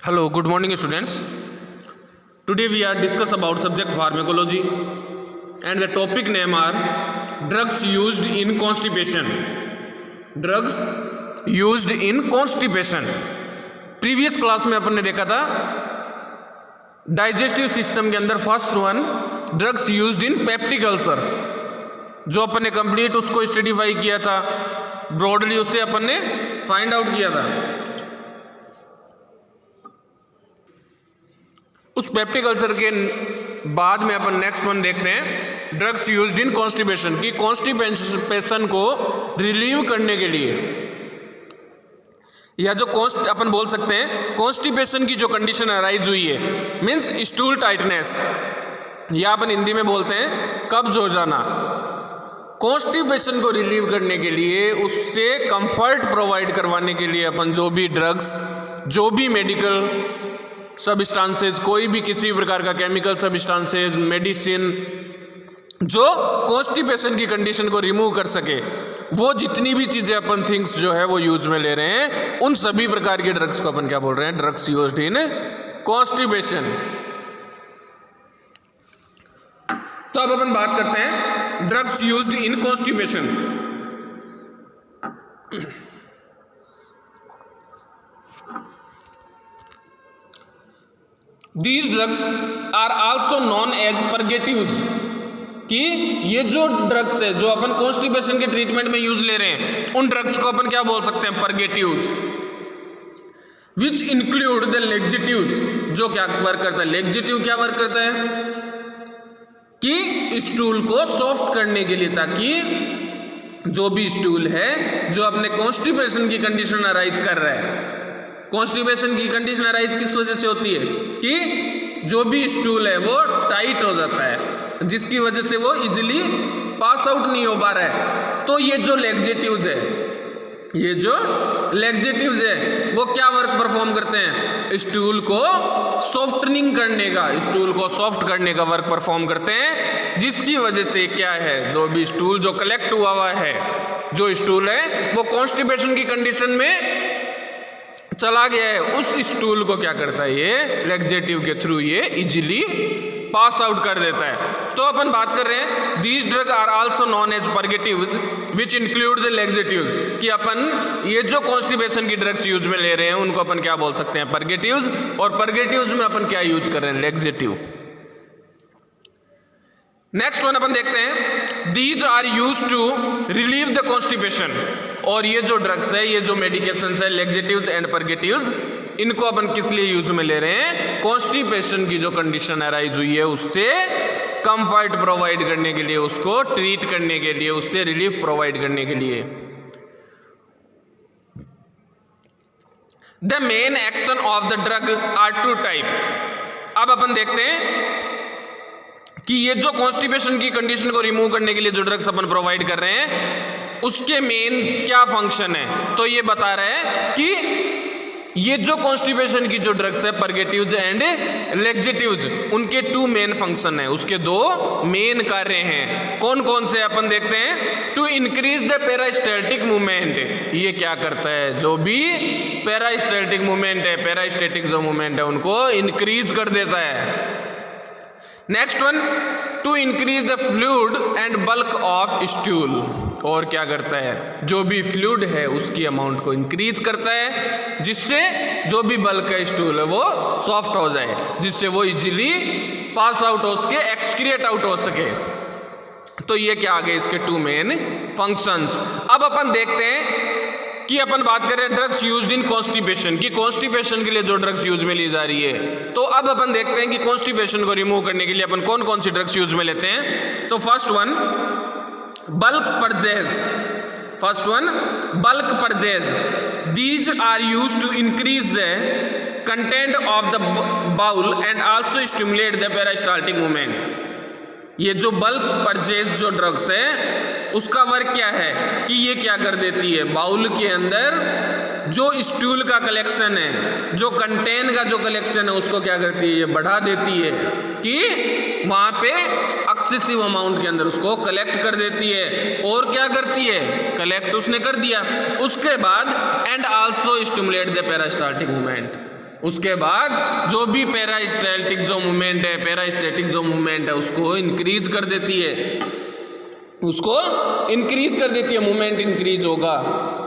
Hello, good morning students. Today we are discuss about subject pharmacology and the topic name are drugs used in constipation. Drugs used in constipation. Previous class में अपन ने देखा था digestive system के अंदर first one drugs used in peptic ulcer, जो अपन ने complete उसको स्टडीफाई किया था ब्रॉडली, उससे अपन ने फाइंड आउट किया था। उस पेप्टिक अल्सर के बाद में अपन नेक्स्ट वन देखते हैं ड्रग्स यूज्ड इन कॉन्स्टिपेशन की कॉन्स्टिपेशन को रिलीव करने के लिए, या जो अपन बोल सकते हैं कॉन्स्टिपेशन की जो कंडीशन अराइज हुई है मींस स्टूल टाइटनेस, या अपन हिंदी में बोलते हैं कब्ज हो जाना। कॉन्स्टिपेशन को रिलीव करने के लिए, उससे कंफर्ट प्रोवाइड करवाने के लिए अपन जो भी ड्रग्स, जो भी मेडिकल सब्सटेंसेज, कोई भी किसी प्रकार का केमिकल सब्सटेंसेज, मेडिसिन जो कॉन्स्टिपेशन की कंडीशन को रिमूव कर सके, वो जितनी भी चीज़ें अपन थिंग्स जो है वो यूज में ले रहे हैं, उन सभी प्रकार के ड्रग्स को अपन क्या बोल रहे हैं, ड्रग्स यूज्ड इन कॉन्स्टिपेशन। तो अब अपन बात करते हैं drugs used in constipation. These drugs are also known as purgatives, कि ये जो ड्रग्स है जो अपन कॉन्स्टिपेशन के ट्रीटमेंट में यूज ले रहे हैं, उन ड्रग्स को अपन क्या बोल सकते हैं, परगेटिव्स, विच इंक्लूड द लेक्जेटिव्स। जो क्या वर्क करता है, लेक्जेटिव क्या वर्क करता है कि स्टूल को सॉफ्ट करने के लिए, ताकि जो भी स्टूल है जो अपने कॉन्स्टिपेशन की कंडीशन अराइज कर रहा है, कॉन्स्टिपेशन की कंडीशन अराइज किस वजह से होती है कि जो भी स्टूल है वो टाइट हो जाता है, जिसकी वजह से वो इजीली पास आउट नहीं हो पा रहा है। तो ये जो लेक्जेटिव्स है, ये जो लेक्जेटिव्स है वो क्या वर्क परफॉर्म करते हैं, स्टूल को सॉफ्टनिंग करने का, स्टूल को सॉफ्ट करने का वर्क परफॉर्म करते हैं, जिसकी वजह से क्या है, जो भी स्टूल जो कलेक्ट हुआ है, जो स्टूल है वो कॉन्स्टिपेशन की कंडीशन में चला गया है, उस स्टूल को क्या करता है, ये लेक्जेटिव के थ्रू ये इजीली पास आउट कर देता है। तो अपन बात कर रहे हैं these drug are also known as purgatives which include the laxatives, कि अपन ये जो कॉन्स्टिपेशन की ड्रग्स यूज में ले रहे हैं उनको अपन क्या बोल सकते हैं, परगेटिव्स, और परगेटिव्स में अपन क्या यूज कर रहे हैं, लेक्जेटिव। नेक्स्ट वन अपन देखते हैं these are use to relieve the constipation, और ये जो ड्रग्स है, ये जो मेडिकेशंस है, लेक्जेटिव्स एंड परगेटिव्स, इनको अपन किस लिए यूज में ले रहे हैं, कॉन्स्टिपेशन की जो कंडीशन अराइज हुई है उससे कंफर्ट प्रोवाइड करने के लिए, उसको ट्रीट करने के लिए, उससे रिलीफ प्रोवाइड करने के लिए। The main action of the drug are two type. अब अपन देखते हैं कि ये जो कॉन्स्टिपेशन की कंडीशन को रिमूव करने के लिए जो ड्रग्स अपन प्रोवाइड कर रहे हैं उसके मेन क्या फंक्शन है। तो ये बता रहे हैं कि ये जो कॉन्स्टिपेशन की जो ड्रग्स है, परगेटिव्स एंड लेक्जेटिव्स, उनके टू मेन फंक्शन है, उसके दो मेन कार्य हैं। कौन कौन से अपन देखते हैं, टू इंक्रीज द पेरास्टैटिक मूवमेंट, ये क्या करता है, जो भी पेरास्टैटिक मूवमेंट है, पेरास्टैटिक जो मूवमेंट है उनको इंक्रीज कर देता है। Next one, to increase the fluid and bulk of stool, और क्या करता है, जो भी फ्लूइड है उसकी अमाउंट को इंक्रीज करता है, जिससे जो भी बल्क है स्टूल है वो सॉफ्ट हो जाए, जिससे वो इजीली पास आउट हो सके, एक्सक्रिएट आउट हो सके। तो ये क्या आ गए इसके टू मेन फंक्शंस। अब अपन देखते हैं कि अपन बात करें ड्रग्स यूज्ड इन कॉन्स्टिपेशन की, कॉन्स्टिपेशन के लिए जो ड्रग्स यूज में ली जा रही है। तो अब अपन देखते हैं कि कॉन्स्टिपेशन को रिमूव करने के लिए अपन कौन कौन सी ड्रग्स यूज में लेते हैं। तो first one bulk purges, first one bulk purges, these are used to increase the content of the bowel and also stimulate the peristaltic movement. ये जो बल्क परचेज जो ड्रग्स है उसका वर्क क्या है कि ये क्या कर देती है, बाउल के अंदर जो स्टूल का कलेक्शन है, जो कंटेन का जो कलेक्शन है उसको क्या करती है, ये बढ़ा देती है कि वहाँ पे एक्सेसिव अमाउंट के अंदर उसको कलेक्ट कर देती है। और क्या करती है, कलेक्ट उसने कर दिया, उसके बाद and also stimulate the peristaltic movement, उसके बाद जो भी पेरास्टैटिक जो मूवमेंट है, पेरास्टैटिक जो मूवमेंट है उसको इंक्रीज कर देती है, उसको इंक्रीज कर देती है, मूवमेंट इंक्रीज होगा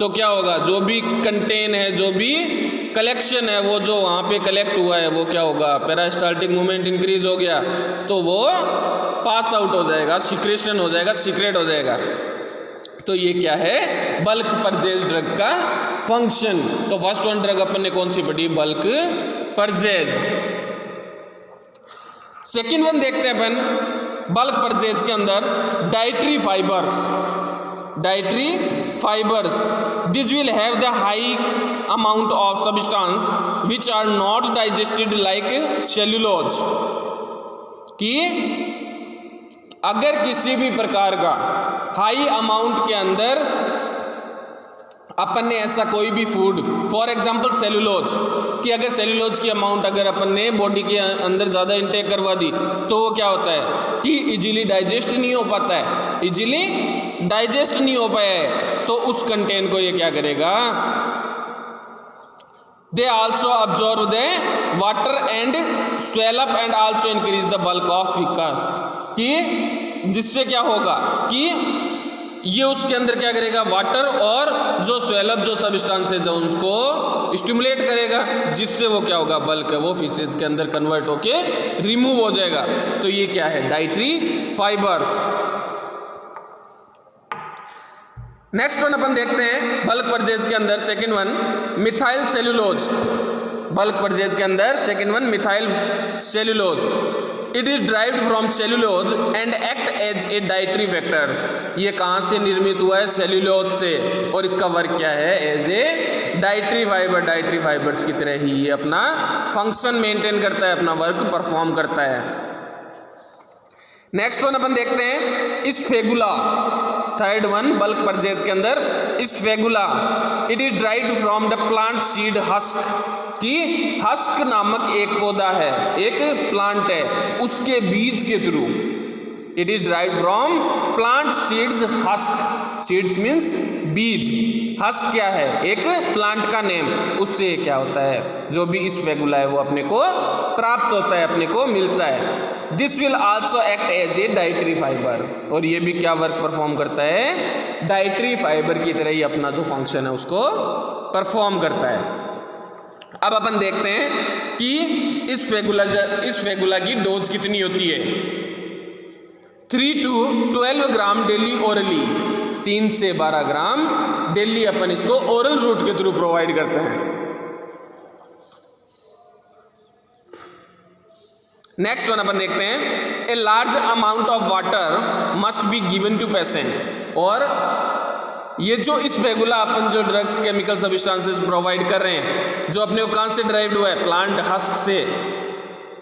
तो क्या होगा, जो भी कंटेन है, जो भी कलेक्शन है, वो जो वहाँ पे कलेक्ट हुआ है वो क्या होगा, पेरास्टैटिक मूवमेंट इंक्रीज हो गया तो वो पास आउट हो जाएगा, सिक्रेशन हो जाएगा, सीक्रेट हो जाएगा। तो ये क्या है, बल्क परचेज ड्रग का फंक्शन। तो फर्स्ट वन ड्रग अपन ने कौन सी पढ़ी, बल्क परचेज। सेकंड वन देखते हैं अपन बल्क परचेज के अंदर dietary fibres. Dietary fibres this will have the high amount of substance which are not digested like cellulose. कि अगर किसी भी प्रकार का हाई अमाउंट के अंदर अपन ने ऐसा कोई भी फूड, फॉर एग्जांपल सेल्यूलोज, कि अगर सेल्यूलोज की अमाउंट अगर अपन ने बॉडी के अंदर ज़्यादा इंटेक करवा दी तो वो क्या होता है कि इजीली डाइजेस्ट नहीं हो पाता है, इजीली डाइजेस्ट नहीं हो पाया है, तो उस कंटेंट को ये क्या करेगा, they also absorb the water and swell up and also increase the bulk of ficus. कि जिससे क्या होगा कि ये उसके अंदर क्या करेगा, वाटर और जो स्वेलअप जो सब्सटेंस है जो उनको स्टिमुलेट करेगा, जिससे वो क्या होगा, बल्क है वो फिशेज के अंदर कन्वर्ट होके रिमूव हो जाएगा। तो ये क्या है, डाइटरी फाइबर्स। नेक्स्ट वन अपन देखते हैं बल्क परचेज के अंदर second one methyl cellulose. Bulk purges के अंदर second one methyl cellulose. It is derived from cellulose and act as a dietary factors. ये कहाँ से निर्मित हुआ है, सेल्यूलोज से, और इसका वर्क क्या है, as a dietary fibre. Dietary fibres की तरह ही ये अपना फंक्शन मेंटेन करता है, अपना वर्क परफॉर्म करता है। नेक्स्ट वन अपन देखते हैं ispaghula. Third one bulk purges के अंदर ispaghula. It is derived from the plant seed husk. कि हस्क नामक एक पौधा है, एक प्लांट है, उसके बीज के through. It is derived from plant seeds husk. Seeds means बीज, हस्क क्या है, एक प्लांट का नेम, उससे क्या होता है, जो भी स्फेगुला है वो अपने को प्राप्त होता है, अपने को मिलता है। This will also act as a dietary fibre. और ये भी क्या वर्क परफॉर्म करता है, डाइटरी फाइबर की तरह ही अपना जो फंक्शन है उसको परफॉर्म करता है। अब अपन देखते हैं कि इस फेगुला की डोज कितनी होती है। 3 to 12 ग्राम डेली ओरली। 3 से 12 ग्राम डेली अपन इसको ओरल रूट के थ्रू प्रोवाइड करते हैं। नेक्स्ट वन अपन देखते हैं a large amount of water must be given to patient. और ये जो इस फेगुला अपन जो ड्रग्स केमिकल सब्सटेंसेस प्रोवाइड कर रहे हैं, जो अपने को कहाँ से ड्राइव्ड हुआ है, प्लांट हस्क से,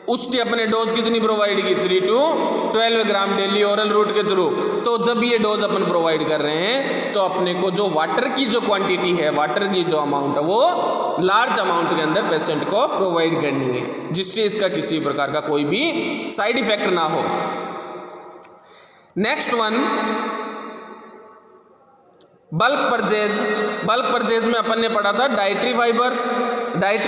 उसकी अपने डोज कितनी प्रोवाइड की, 3 to 12 gram daily oral route के थ्रू। तो जब ये डोज अपन प्रोवाइड कर रहे हैं तो अपने को जो वाटर की जो क्वांटिटी है, वाटर की जो अमाउंट है, वो लार्ज अमाउंट के अंदर पेशेंट को प्रोवाइड करनी है, जिससे इसका किसी प्रकार का कोई भी साइड इफेक्ट ना हो। नेक्स्ट वन बल्क परचेज में अपन ने पढ़ा था डाइटरी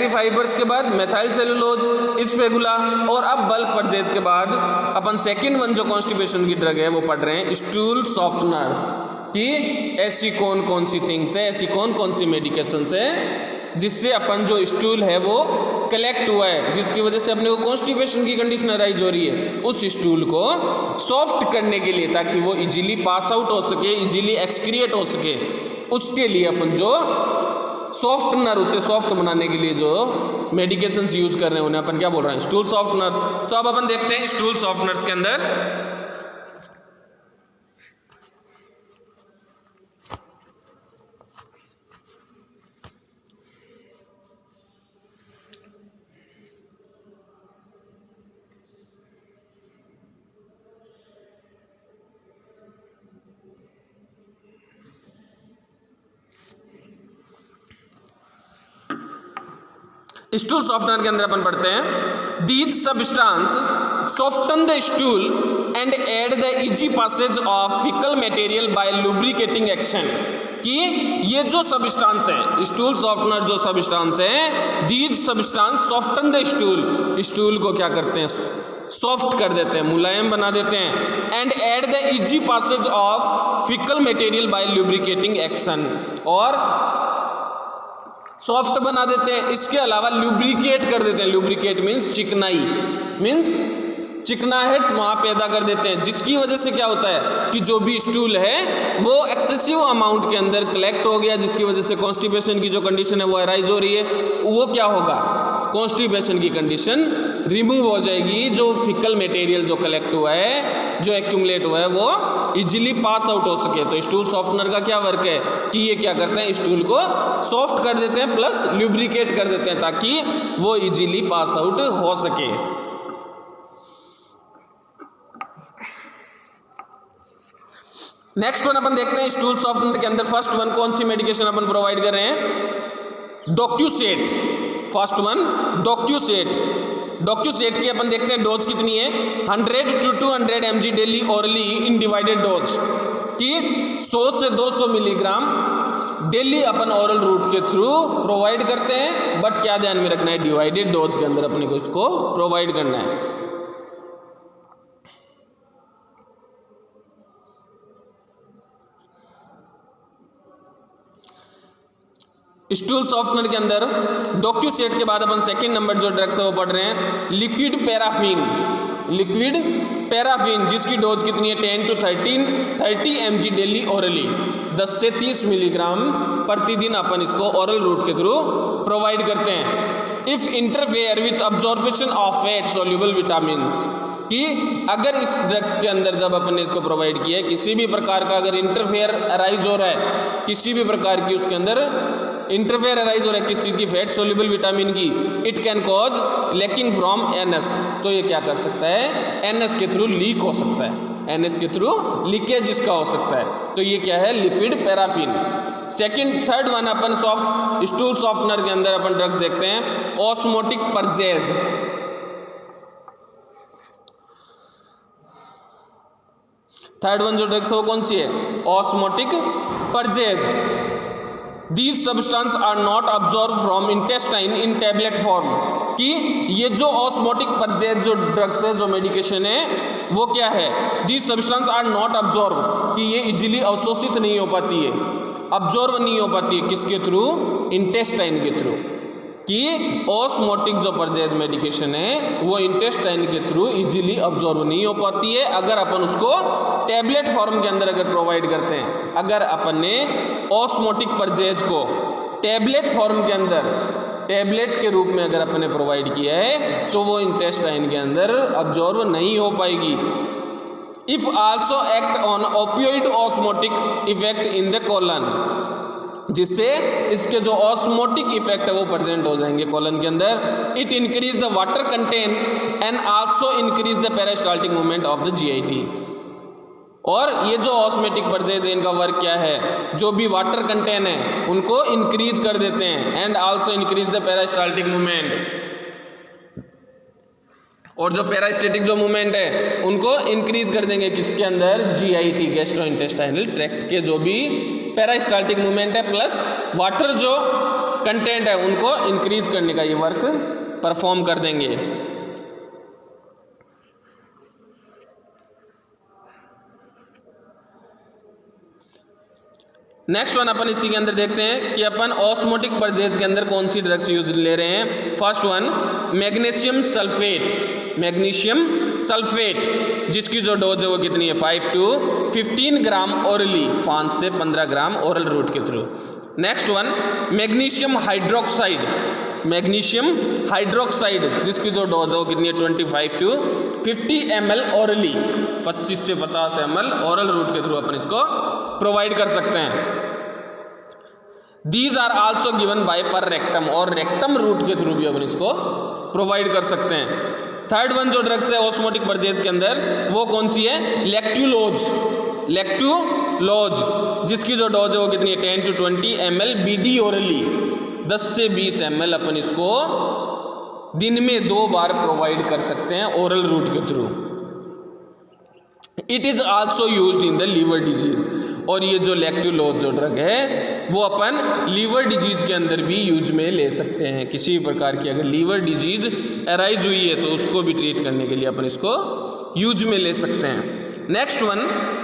फाइबर्स के बाद मेथाइल सेलुलोज, स्फेगुला, और अब बल्क परचेज के बाद अपन सेकंड वन जो कॉन्स्टिपेशन की ड्रग है वो पढ़ रहे हैं स्टूल सॉफ्टनर्स। कि ऐसी कौन कौन सी थिंग्स है, ऐसी कौन कौन सी मेडिकेशंस है जिससे अपन जो स्टूल है वो कलेक्ट हुआ है, जिसकी वजह से अपने को कॉन्स्टिपेशन की कंडीशन अराइज हो रही है, उस स्टूल को सॉफ्ट करने के लिए, ताकि वो इजीली पास आउट हो सके, इजीली एक्सक्रिएट हो सके, उसके लिए अपन जो सॉफ्टनर, उसे सॉफ्ट बनाने के लिए जो मेडिकेशंस यूज कर रहे हैं उन्हें अपन क्या बोल रहे हैं, स्टूल सॉफ्टनर्स। तो अब अपन देखते हैं स्टूल सॉफ्टनर्स के अंदर स्टूल सॉफ्टनर के अंदर अपन पढ़ते हैं these substance soften the stool and aid the easy passage of faecal material by lubricating action. कि ये जो सब्सटेंस है, स्टूल सॉफ्टनर जो सब्सटेंस है, these substance soften the stool, stool को क्या करते हैं, सॉफ्ट कर देते हैं, मुलायम बना देते हैं। And aid the easy passage of faecal material by lubricating action, और सॉफ्ट बना देते हैं। इसके अलावा लुब्रिकेट कर देते हैं, लुब्रिकेट मीन्स चिकनाई, मीन्स चिकनाहट वहाँ पैदा कर देते हैं, जिसकी वजह से क्या होता है कि जो भी स्टूल है वो एक्सेसिव अमाउंट के अंदर कलेक्ट हो गया, जिसकी वजह से कॉन्स्टिपेशन की जो कंडीशन है वो अराइज हो रही है। वो क्या होगा, कॉन्स्टिपेशन की कंडीशन रिमूव हो जाएगी। जो फिकल मटेरियल जो कलेक्ट हुआ है, जो एक्यूमुलेट हुआ है, वो इजीली पास आउट हो सके। तो स्टूल सॉफ्टनर का क्या वर्क है कि ये क्या करते हैं, स्टूल को सॉफ्ट कर देते हैं प्लस लुब्रिकेट कर देते हैं, ताकि वो इजीली पास आउट हो सके। नेक्स्ट वन अपन देखते हैं स्टूल सॉफ्टनर के अंदर फर्स्ट वन कौन सी मेडिकेशन अपन प्रोवाइड कर रहे हैं, docusate. First one docusate. Docusate की अपन देखते हैं डोज कितनी है, 100 to 200 mg daily orally in divided dose, कि 100 से 200 मिलीग्राम डेली अपन ओरल रूट के थ्रू प्रोवाइड करते हैं। बट क्या ध्यान में रखना है, डिवाइडेड डोज के अंदर अपने को इसको प्रोवाइड करना है। स्टूल सॉफ्टनर के अंदर डॉक्यूसेट के बाद अपन सेकंड नंबर जो ड्रग्स है वो पढ़ रहे हैं, लिक्विड पैराफिन। लिक्विड पैराफिन जिसकी डोज कितनी है, 10 to 30 mg डेली ओरली, 10 से 30 मिलीग्राम प्रतिदिन अपन इसको ओरल रूट के थ्रू प्रोवाइड करते हैं। If interfere with absorption of fat soluble vitamins, कि अगर इस ड्रग्स के अंदर जब अपन ने इसको प्रोवाइड किया है, किसी भी प्रकार का अगर इंटरफेयर अराइज हो रहा है, किसी भी प्रकार की उसके अंदर इंटरफेयर अराइज हो रहा है किस चीज़ की, फैट सोल्यूबल विटामिन की, it can cause lacking from NS. तो ये क्या कर सकता है, एनएस के थ्रू लीक हो सकता है, एनएस के थ्रू लीकेज इसका हो सकता है। तो ये क्या है, लिक्विड पैराफिन। थर्ड वन अपन स्टूल सॉफ्टनर के अंदर अपन ड्रग्स देखते हैं, ऑस्मोटिक परजेज। थर्ड वन जो ड्रग्स है वो कौन सी है, osmotic परजेज। These substances are not absorbed from intestine in tablet form, कि ये जो ऑस्मोटिक परजेज जो ड्रग्स है, जो मेडिकेशन है, वो क्या है, These substances are not absorbed, कि ये इजीली अवशोषित नहीं हो पाती है, अब्जॉर्व नहीं हो पाती है, किसके थ्रू, इंटेस्टाइन के थ्रू। कि ऑस्मोटिक जो परजेज मेडिकेशन है वो इंटेस्टाइन के थ्रू इजीली अब्जॉर्व नहीं हो पाती है अगर अपन उसको टैबलेट फॉर्म के अंदर अगर प्रोवाइड करते हैं। अगर अपन ने ऑस्मोटिक परजेज को टैबलेट फॉर्म के अंदर, टैबलेट के रूप में अगर अपन ने प्रोवाइड किया है, तो वो इंटेस्टाइन के अंदर अब्जॉर्व नहीं हो पाएगी। If also act on opioid osmotic effect in the colon, जिससे इसके जो ऑस्मोटिक इफेक्ट है वो प्रेजेंट हो जाएंगे कोलन के अंदर। It increase the water content and also increase the peristaltic movement of the GIT. और ये जो ऑस्मोटिक परजेज है इनका वर्क क्या है, जो भी वाटर कंटेन है उनको इंक्रीज कर देते हैं, and also increase the peristaltic movement, और जो पैरास्टेटिक जो मूवमेंट है उनको इंक्रीज कर देंगे किसके अंदर, जीआईटी, गैस्ट्रोइंटेस्टाइनल ट्रैक्ट के जो भी पैरास्टाल्टिक मूवमेंट है प्लस वाटर जो कंटेंट है उनको इंक्रीज करने का ये वर्क परफॉर्म कर देंगे। नेक्स्ट वन अपन इसी के अंदर देखते हैं कि अपन ऑस्मोटिक परजेज के अंदर कौन सी ड्रग्स यूज ले रहे हैं। First one magnesium sulphate. Magnesium sulphate जिसकी जो डोज है वो कितनी है, 5 to 15 ग्राम ओरली, 5 से 15 ग्राम ओरल रूट के through. Next one magnesium hydroxide. Magnesium hydroxide जिसकी जो डोज है वो कितनी है, 25 to 50 ml ओरली, 25 से 50 ml ओरल रूट के थ्रू अपन इसको प्रोवाइड कर सकते हैं। These are also given by per rectum, और रेक्टम रूट के थ्रू भी अपन इसको प्रोवाइड कर सकते हैं। थर्ड वन जो ड्रग्स है ऑस्मोटिक परजेज के अंदर वो कौन सी है, लेक्टुलोज। लेक्टुलोज जिसकी जो डोज है वो कितनी है, 10 to 20 ml बीडी ओरली, 10 से 20 ml अपन इसको दिन में 2 बार प्रोवाइड कर सकते हैं ओरल रूट के through. It is also used in the liver disease, और ये जो लैक्टुलोज जो ड्रग है वो अपन लीवर डिजीज के अंदर भी यूज में ले सकते हैं। किसी भी प्रकार की अगर लीवर डिजीज अराइज हुई है तो उसको भी ट्रीट करने के लिए अपन इसको यूज में ले सकते हैं। Next one,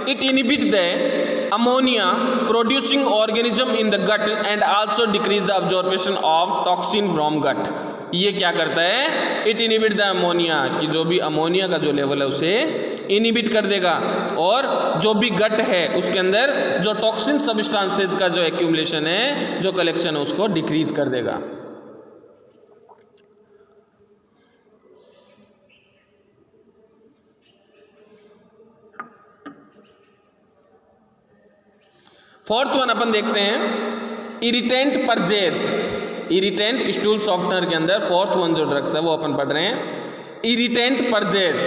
it inhibit the ammonia producing organism in the gut and also decrease the absorption of toxin from gut. ये क्या करता है, इट इनहिबिट द अमोनिया, कि जो भी अमोनिया का जो लेवल है उसे इनहिबिट कर देगा और जो भी गट है उसके अंदर जो टॉक्सिन सब्सटेंसेस का जो एक्यूमुलेशन है, जो कलेक्शन है, उसको डिक्रीज कर देगा। फोर्थ वन अपन देखते हैं इरिटेंट परजेज। इरिटेंट स्टूल सॉफ्टनर के अंदर फोर्थ वन जो ड्रग्स है वो अपन पढ़ रहे हैं, इरिटेंट परजेज।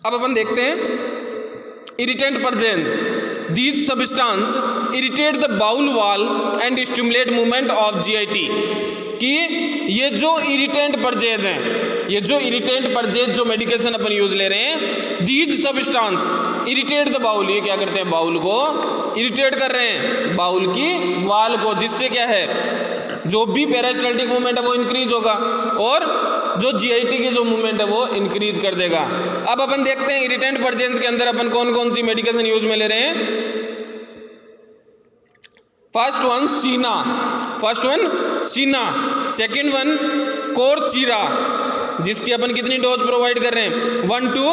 अब अपन देखते हैं irritant purges. These substance irritate the bowel wall and stimulate movement of GIT। कि ये जो इरिटेंट परजेज हैं, ये जो इरिटेंट परजेज जो मेडिकेशन अपन यूज ले रहे हैं, these substance irritate the bowel, ये क्या करते हैं, बाउल को इरिटेट कर रहे हैं, बाउल की वाल को, जिससे क्या है, जो भी पेरिस्टाल्टिक मूवमेंट है वो इंक्रीज होगा और जो GIT की जो मूवमेंट है वो इंक्रीज कर देगा। अब अपन देखते हैं इरिटेंट परजेंस के अंदर अपन कौन कौन सी मेडिकेशन यूज में ले रहे हैं। फर्स्ट वन सीना, सेकंड वन कोर्सीरा, जिसकी अपन कितनी डोज प्रोवाइड कर रहे हैं, 1 to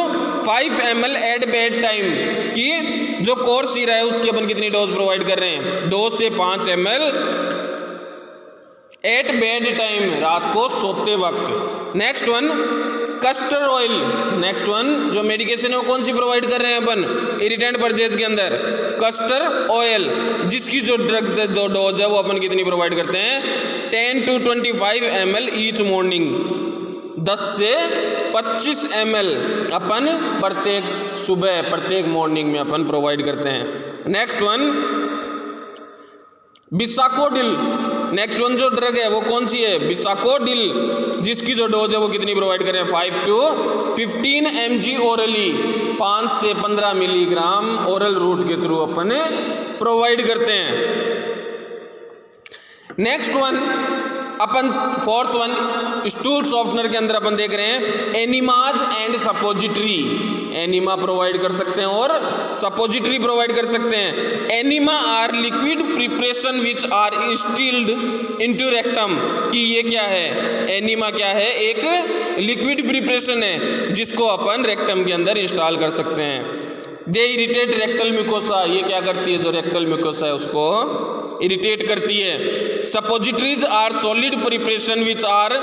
5 ml at bed time. की जो कोर्सीरा है उसकी अपन कितनी डोज प्रोवाइड कर रहे हैं, 2 से 5 ml एट बेड टाइम, रात को सोते वक्त। Next one castor oil, next one जो मेडिकेशन है वो कौन सी प्रोवाइड कर रहे हैं अपन इरिटेंट परजेज के अंदर, कस्टर ऑयल, जिसकी जो ड्रग्स है, जो डोज है वो अपन कितनी प्रोवाइड करते हैं, 10 to 25 ml ईच मॉर्निंग, 10 से 25 ml अपन प्रत्येक सुबह प्रत्येक मॉर्निंग में अपन प्रोवाइड करते हैं। Next one bisacodyl, next one जो ड्रग है वो कौन सी है, बिसाकोडिल, जिसकी जो डोज है वो कितनी प्रोवाइड करें, 5 to 15 mg ओरली, 5 से 15 मिलीग्राम ओरल रूट के थ्रू अपन प्रोवाइड करते हैं। नेक्स्ट वन अपन फोर्थ वन स्टूल सॉफ्टनर के अंदर अपन देख रहे हैं enemas and suppository, enema provide कर सकते हैं और सपोजिटरी प्रोवाइड कर सकते हैं। Enema are liquid preparation which are instilled into rectum, कि ये क्या है, एनिमा क्या है, एक लिक्विड प्रिपरेशन है जिसको अपन रेक्टम के अंदर इंस्टॉल कर सकते हैं। दे इरिटेट रेक्टल म्यूकोसा, ये क्या करती है, जो रेक्टल म्यूकोसा है उसको इरिटेट करती है। Suppositories are solid preparation which are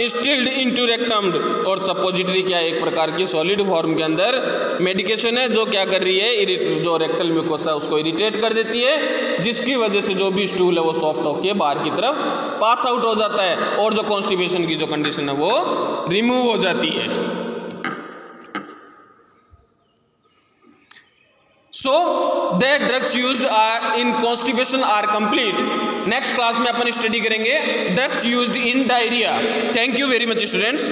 instilled into rectum, और सपोजिटरी क्या है, एक प्रकार की सॉलिड फॉर्म के अंदर मेडिकेशन है जो क्या कर रही है, जो रेक्टल म्यूकोसा है उसको इरिटेट कर देती है, जिसकी वजह से जो भी स्टूल है वो सॉफ्ट होकर बाहर की तरफ पास आउट हो जाता है और जो कॉन्स्टिपेशन की जो कंडीशन है वो रिमूव हो जाती है। So the drugs used are in constipation are complete. Next class में अपन स्टडी करेंगे drugs used in diarrhoea. Thank you very much students.